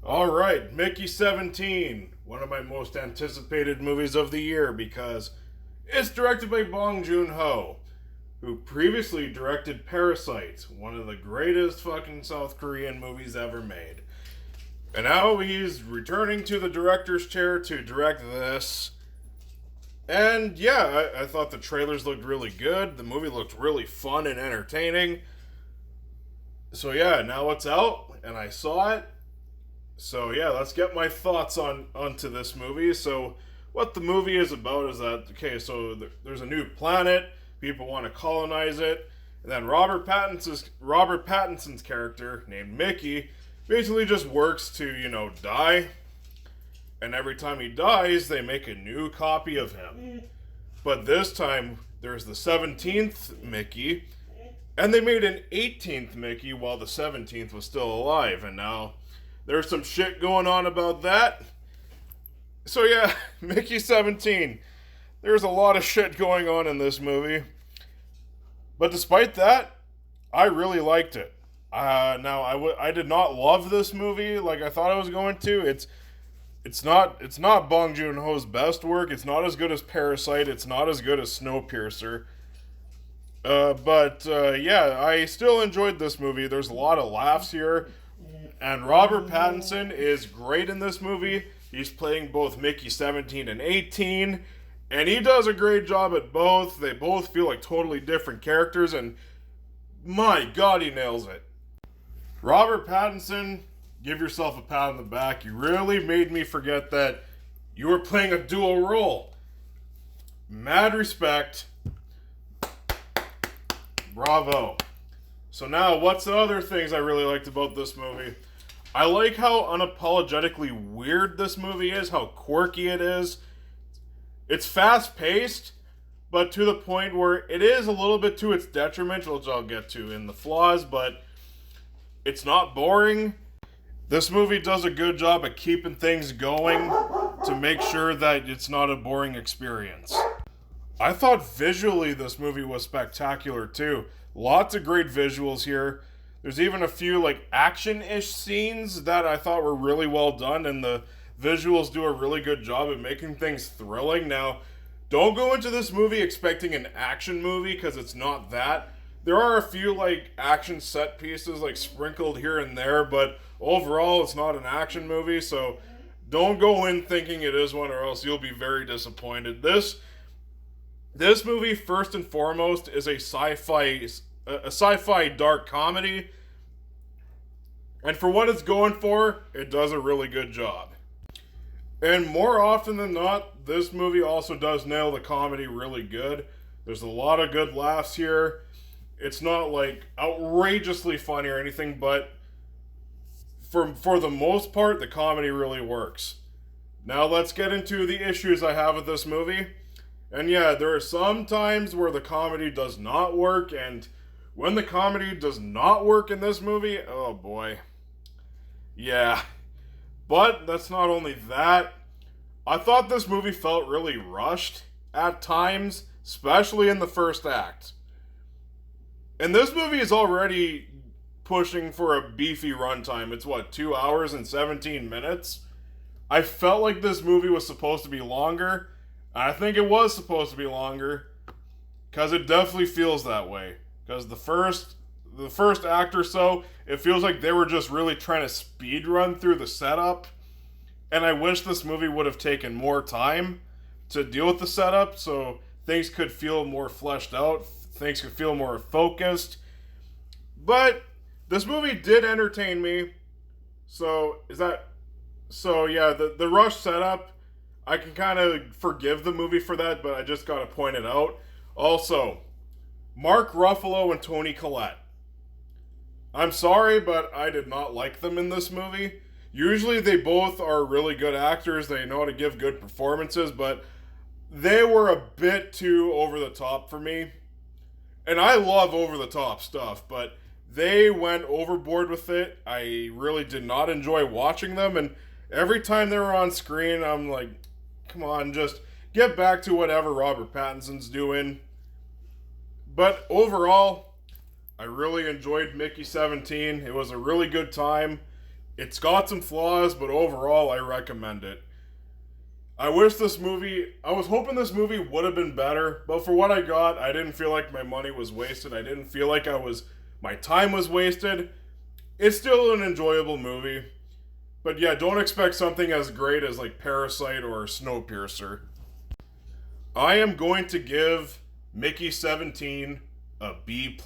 All right, Mickey 17, one of my most anticipated movies of the year because it's directed by Bong Joon-ho, who previously directed Parasite, one of the greatest fucking South Korean movies ever made. And now he's returning to the director's chair to direct this. And yeah, I thought the trailers looked really good. The movie looked really fun and entertaining. So yeah, now it's out, and I saw it. So yeah, let's get my thoughts onto this movie. So what the movie is about is that there's a new planet, people want to colonize it, and then Robert Pattinson's character named Mickey basically just works to die, and every time he dies, they make a new copy of him. But this time there's the 17th Mickey, and they made an 18th Mickey while the 17th was still alive, and now there's some shit going on about that. So yeah, Mickey 17. There's a lot of shit going on in this movie. But despite that, I really liked it. I did not love this movie like I thought I was going to. It's not Bong Joon-ho's best work. It's not as good as Parasite. It's not as good as Snowpiercer. But yeah, I still enjoyed this movie. There's a lot of laughs here. And Robert Pattinson is great in this movie. He's playing both Mickey 17 and 18. And he does a great job at both. They both feel like totally different characters. And my God, he nails it. Robert Pattinson, give yourself a pat on the back. You really made me forget that you were playing a dual role. Mad respect. Bravo. So now, what's the other things I really liked about this movie? I like how unapologetically weird this movie is, how quirky it is. It's fast-paced, but to the point where it is a little bit to its detriment, which I'll get to in the flaws, but it's not boring. This movie does a good job at keeping things going to make sure that it's not a boring experience. I thought visually this movie was spectacular too. Lots of great visuals here. There's even a few action-ish scenes that I thought were really well done, and the visuals do a really good job at making things thrilling. Now, don't go into this movie expecting an action movie, because it's not that. There are a few action set pieces sprinkled here and there, but overall it's not an action movie, so don't go in thinking it is one, or else you'll be very disappointed. This movie, first and foremost, is a sci-fi dark comedy. And for what it's going for, it does a really good job. And more often than not, this movie also does nail the comedy really good. There's a lot of good laughs here. It's not outrageously funny or anything, but for the most part, the comedy really works. Now let's get into the issues I have with this movie. And yeah, there are some times where the comedy does not work, and when the comedy does not work in this movie, oh boy. Yeah. But that's not only that. I thought this movie felt really rushed at times, especially in the first act. And this movie is already pushing for a beefy runtime. It's 2 hours and 17 minutes? I felt like this movie was supposed to be longer. I think it was supposed to be longer, because it definitely feels that way. Because the first act or so, it feels like they were just really trying to speed run through the setup. And I wish this movie would have taken more time to deal with the setup, so things could feel more fleshed out, things could feel more focused. But this movie did entertain me. So yeah, the rush setup, I can kind of forgive the movie for that, but I just gotta point it out. Also, Mark Ruffalo and Toni Collette. I'm sorry, but I did not like them in this movie. Usually they both are really good actors, they know how to give good performances, but they were a bit too over the top for me. And I love over the top stuff, but they went overboard with it. I really did not enjoy watching them, and every time they were on screen, I'm like, come on, just get back to whatever Robert Pattinson's doing. But overall, I really enjoyed Mickey 17. It was a really good time. It's got some flaws, but overall, I recommend it. I was hoping this movie would have been better, but for what I got, I didn't feel like my money was wasted. I didn't feel like my time was wasted. It's still an enjoyable movie. But yeah, don't expect something as great as like Parasite or Snowpiercer. I am going to give Mickey 17 a B+.